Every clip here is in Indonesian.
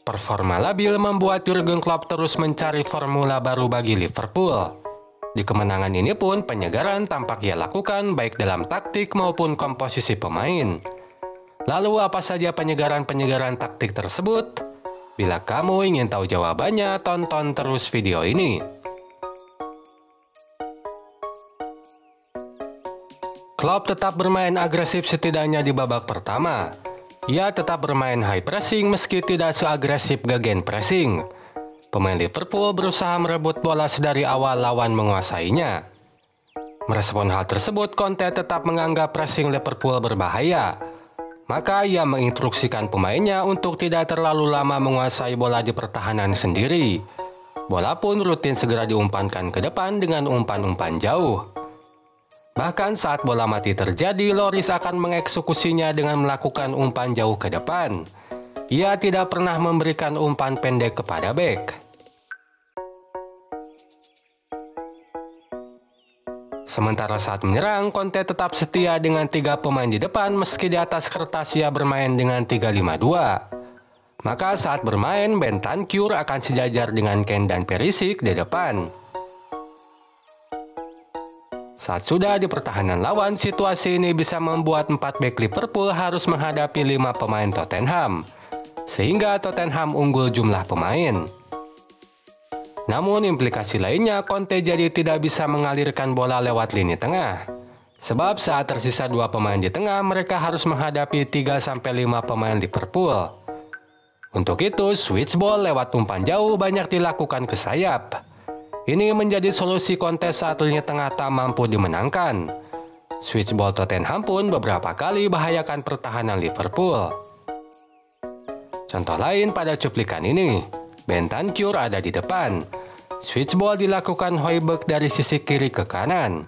Performa labil membuat Jurgen Klopp terus mencari formula baru bagi Liverpool. Di kemenangan ini pun penyegaran tampak ia lakukan baik dalam taktik maupun komposisi pemain. Lalu apa saja penyegaran-penyegaran taktik tersebut? Bila kamu ingin tahu jawabannya, tonton terus video ini. Klopp tetap bermain agresif setidaknya di babak pertama. Ia tetap bermain high pressing meski tidak seagresif gegen pressing. Pemain Liverpool berusaha merebut bola sedari awal lawan menguasainya. Merespon hal tersebut, Conte tetap menganggap pressing Liverpool berbahaya. Maka ia menginstruksikan pemainnya untuk tidak terlalu lama menguasai bola di pertahanan sendiri. Bola pun rutin segera diumpankan ke depan dengan umpan-umpan jauh. Bahkan saat bola mati terjadi, Lloris akan mengeksekusinya dengan melakukan umpan jauh ke depan. Ia tidak pernah memberikan umpan pendek kepada bek. Sementara saat menyerang, Conte tetap setia dengan 3 pemain di depan meski di atas kertas ia bermain dengan 3-5-2. Maka saat bermain, Bentancur akan sejajar dengan Kane dan Perisic di depan. Saat sudah di pertahanan lawan, situasi ini bisa membuat 4 bek Liverpool harus menghadapi 5 pemain Tottenham, sehingga Tottenham unggul jumlah pemain. Namun implikasi lainnya, Conte jadi tidak bisa mengalirkan bola lewat lini tengah. Sebab saat tersisa 2 pemain di tengah, mereka harus menghadapi 3-5 pemain Liverpool. Untuk itu, switch ball lewat umpan jauh banyak dilakukan ke sayap. Ini menjadi solusi Conte saat lini tengah tak mampu dimenangkan. Switch ball Tottenham pun beberapa kali bahayakan pertahanan Liverpool. Contoh lain pada cuplikan ini, Bentancur ada di depan. Switch ball dilakukan Højbjerg dari sisi kiri ke kanan.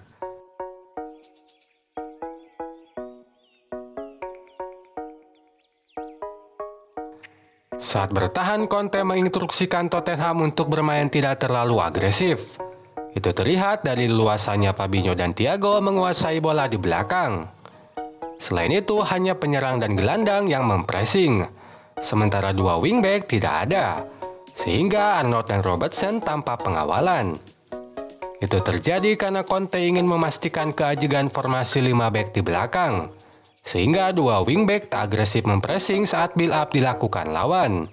Saat bertahan, Conte menginstruksikan Tottenham untuk bermain tidak terlalu agresif. Itu terlihat dari luasannya Fabinho dan Thiago menguasai bola di belakang. Selain itu, hanya penyerang dan gelandang yang mempressing. Sementara 2 wingback tidak ada, sehingga Arnold dan Robertson tanpa pengawalan. Itu terjadi karena Conte ingin memastikan keajegan formasi 5 back di belakang, sehingga 2 wingback tak agresif mempressing saat build up dilakukan lawan.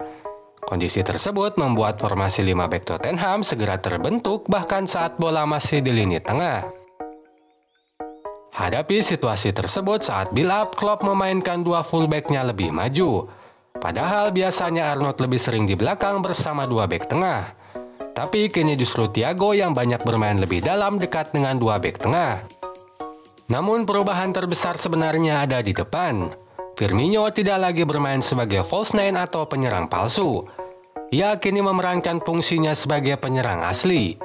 Kondisi tersebut membuat formasi 5 back Tottenham segera terbentuk bahkan saat bola masih di lini tengah. Hadapi situasi tersebut saat build up, Klopp memainkan 2 fullback-nya lebih maju. Padahal biasanya Arnold lebih sering di belakang bersama 2 back tengah. Tapi kini justru Thiago yang banyak bermain lebih dalam dekat dengan 2 back tengah. Namun perubahan terbesar sebenarnya ada di depan. Firmino tidak lagi bermain sebagai false nine atau penyerang palsu. Ia kini memerankan fungsinya sebagai penyerang asli.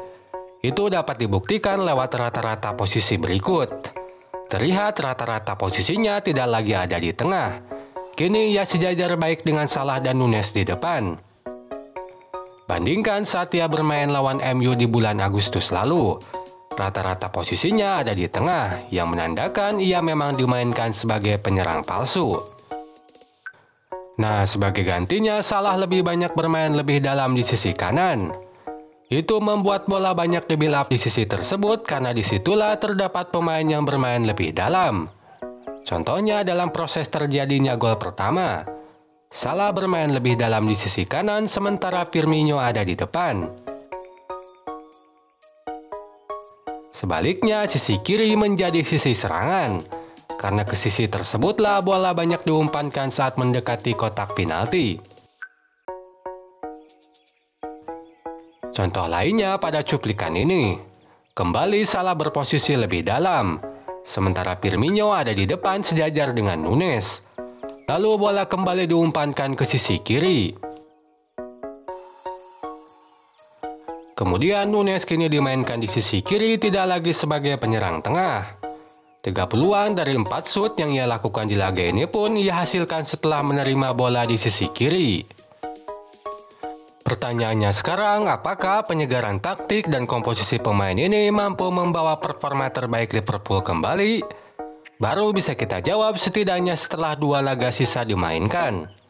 Itu dapat dibuktikan lewat rata-rata posisi berikut. Terlihat rata-rata posisinya tidak lagi ada di tengah. Kini ia sejajar baik dengan Salah dan Nunes di depan. Bandingkan saat ia bermain lawan MU di bulan Agustus lalu. Rata-rata posisinya ada di tengah, yang menandakan ia memang dimainkan sebagai penyerang palsu. Nah, sebagai gantinya, Salah lebih banyak bermain lebih dalam di sisi kanan. Itu membuat bola banyak di build up di sisi tersebut karena disitulah terdapat pemain yang bermain lebih dalam. Contohnya dalam proses terjadinya gol pertama. Salah bermain lebih dalam di sisi kanan, sementara Firmino ada di depan. Sebaliknya, sisi kiri menjadi sisi serangan. Karena ke sisi tersebutlah bola banyak diumpankan saat mendekati kotak penalti. Contoh lainnya pada cuplikan ini. Kembali Salah berposisi lebih dalam. Sementara Firmino ada di depan sejajar dengan Nunes. Lalu bola kembali diumpankan ke sisi kiri. Kemudian Nunes kini dimainkan di sisi kiri tidak lagi sebagai penyerang tengah. 3 peluang dari 4 shoot yang ia lakukan di laga ini pun ia hasilkan setelah menerima bola di sisi kiri. Pertanyaannya sekarang, apakah penyegaran taktik dan komposisi pemain ini mampu membawa performa terbaik Liverpool kembali? Baru bisa kita jawab setidaknya setelah 2 laga sisa dimainkan.